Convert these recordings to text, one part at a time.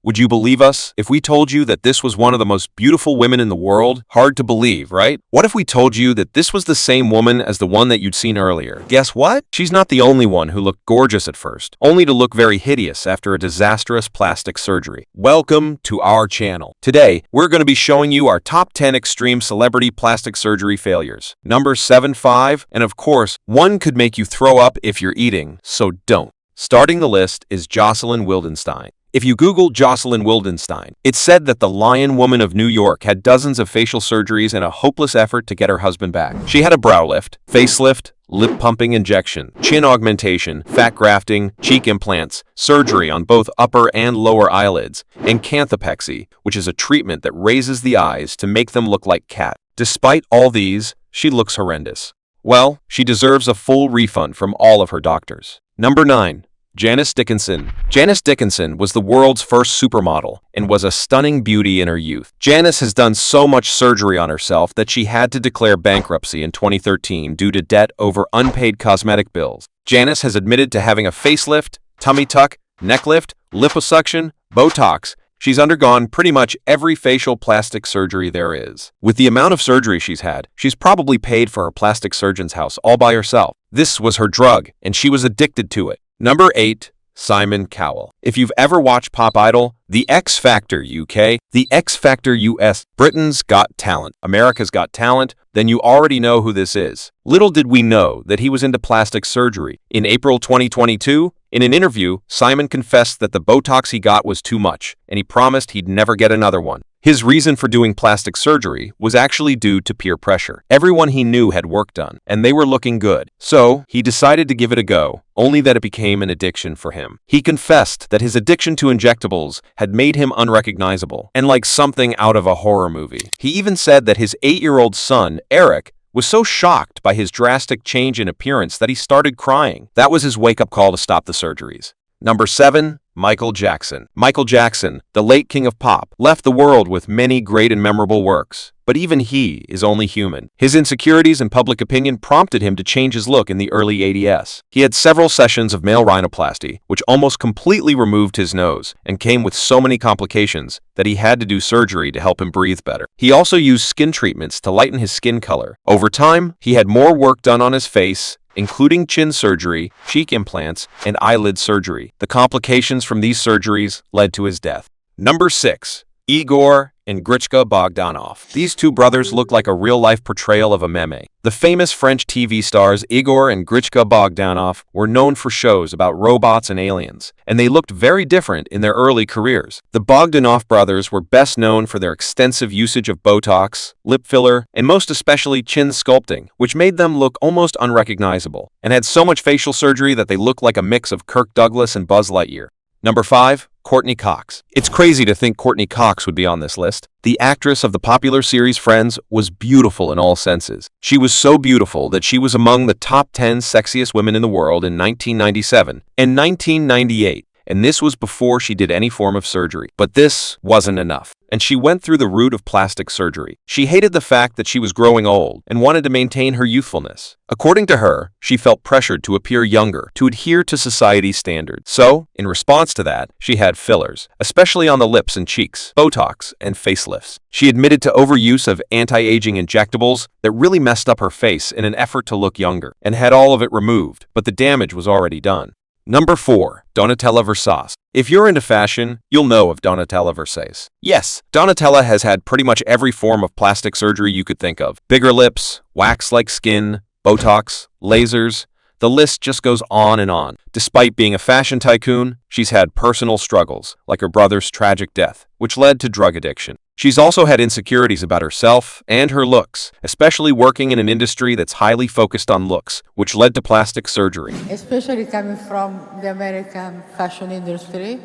Would you believe us if we told you that this was one of the most beautiful women in the world? Hard to believe, right? What if we told you that this was the same woman as the one that you'd seen earlier? Guess what? She's not the only one who looked gorgeous at first, only to look very hideous after a disastrous plastic surgery. Welcome to our channel. Today, we're going to be showing you our top 10 extreme celebrity plastic surgery failures. Number 7, 5, and of course, one could make you throw up if you're eating, so don't. Starting the list is Joselyn Wildenstein. If you Google Joselyn Wildenstein, it's said that the Lion Woman of New York had dozens of facial surgeries in a hopeless effort to get her husband back. She had a brow lift, facelift, lip pumping injection, chin augmentation, fat grafting, cheek implants, surgery on both upper and lower eyelids, and canthopexy, which is a treatment that raises the eyes to make them look like cat. Despite all these, she looks horrendous. Well, she deserves a full refund from all of her doctors. Number 9. Janice Dickinson. Janice Dickinson was the world's first supermodel and was a stunning beauty in her youth. Janice has done so much surgery on herself that she had to declare bankruptcy in 2013 due to debt over unpaid cosmetic bills. Janice has admitted to having a facelift, tummy tuck, neck lift, liposuction, Botox. She's undergone pretty much every facial plastic surgery there is. With the amount of surgery she's had, she's probably paid for her plastic surgeon's house all by herself. This was her drug, and she was addicted to it. Number 8. Simon Cowell. If you've ever watched Pop Idol, The X Factor UK, The X Factor US, Britain's Got Talent, America's Got Talent, then you already know who this is. Little did we know that he was into plastic surgery. In April 2022, in an interview, Simon confessed that the Botox he got was too much, and he promised he'd never get another one. His reason for doing plastic surgery was actually due to peer pressure. Everyone he knew had work done, and they were looking good. So, he decided to give it a go, only that it became an addiction for him. He confessed that his addiction to injectables had made him unrecognizable, and like something out of a horror movie. He even said that his 8-year-old son, Eric, was so shocked by his drastic change in appearance that he started crying. That was his wake-up call to stop the surgeries. Number 7. Michael Jackson. Michael Jackson, the late king of pop, left the world with many great and memorable works. But even he is only human. His insecurities and public opinion prompted him to change his look in the early 80s. He had several sessions of male rhinoplasty, which almost completely removed his nose, and came with so many complications that he had to do surgery to help him breathe better. He also used skin treatments to lighten his skin color. Over time, he had more work done on his face, including chin surgery, cheek implants, and eyelid surgery. The complications from these surgeries led to his death. Number 6. Igor and Gritchka Bogdanoff. These two brothers look like a real-life portrayal of a meme. The famous French TV stars Igor and Gritchka Bogdanoff were known for shows about robots and aliens, and they looked very different in their early careers. The Bogdanoff brothers were best known for their extensive usage of Botox, lip filler, and most especially chin sculpting, which made them look almost unrecognizable, and had so much facial surgery that they looked like a mix of Kirk Douglas and Buzz Lightyear. Number 5. Courtney Cox. It's crazy to think Courtney Cox would be on this list. The actress of the popular series Friends was beautiful in all senses. She was so beautiful that she was among the top 10 sexiest women in the world in 1997 and 1998. And this was before she did any form of surgery. But this wasn't enough, and she went through the route of plastic surgery. She hated the fact that she was growing old and wanted to maintain her youthfulness. According to her, she felt pressured to appear younger, to adhere to society's standards. So, in response to that, she had fillers, especially on the lips and cheeks, Botox, and facelifts. She admitted to overuse of anti-aging injectables that really messed up her face in an effort to look younger, and had all of it removed, but the damage was already done. Number 4. Donatella Versace. If you're into fashion, you'll know of Donatella Versace. Yes, Donatella has had pretty much every form of plastic surgery you could think of. Bigger lips, wax-like skin, Botox, lasers. The list just goes on and on. Despite being a fashion tycoon, she's had personal struggles, like her brother's tragic death, which led to drug addiction. She's also had insecurities about herself and her looks, especially working in an industry that's highly focused on looks, which led to plastic surgery. Especially coming from the American fashion industry,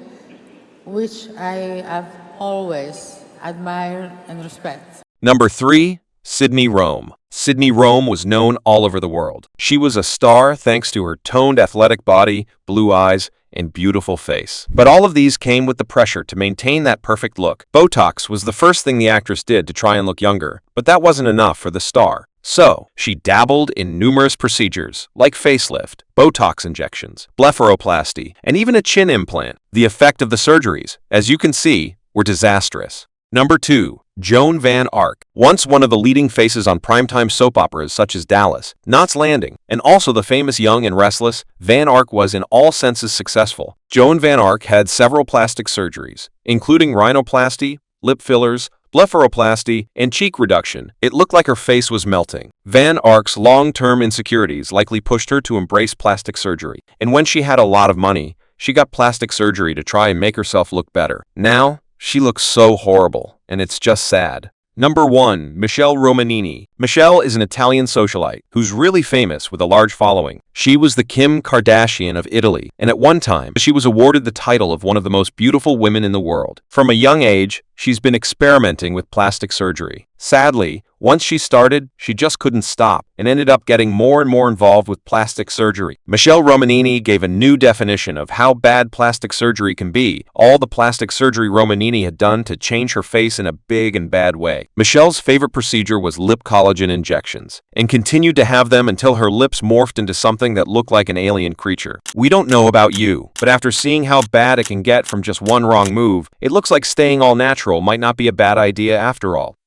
which I have always admired and respect. Number 3. Sydney Rome. Sydney Rome was known all over the world. She was a star thanks to her toned athletic body, blue eyes, and beautiful face. But all of these came with the pressure to maintain that perfect look. Botox was the first thing the actress did to try and look younger, but that wasn't enough for the star. So, she dabbled in numerous procedures, like facelift, Botox injections, blepharoplasty, and even a chin implant. The effect of the surgeries, as you can see, were disastrous. Number 2. Joan Van Arc. Once one of the leading faces on primetime soap operas such as Dallas, Knots Landing, and also the famous Young and Restless, Van Arc was in all senses successful. Joan Van Arc had several plastic surgeries, including rhinoplasty, lip fillers, blepharoplasty, and cheek reduction. It looked like her face was melting. Van Arc's long-term insecurities likely pushed her to embrace plastic surgery, and when she had a lot of money, she got plastic surgery to try and make herself look better. Now, she looks so horrible, and it's just sad. Number 1. Michelle Romanini. Michelle is an Italian socialite who's really famous with a large following. She was the Kim Kardashian of Italy, and at one time, she was awarded the title of one of the most beautiful women in the world. From a young age, she's been experimenting with plastic surgery. Sadly, once she started, she just couldn't stop and ended up getting more and more involved with plastic surgery. Michelle Romanini gave a new definition of how bad plastic surgery can be. All the plastic surgery Romanini had done to change her face in a big and bad way. Michelle's favorite procedure was lip collagen injections, and continued to have them until her lips morphed into something that looked like an alien creature. We don't know about you, but after seeing how bad it can get from just one wrong move, it looks like staying all natural might not be a bad idea after all.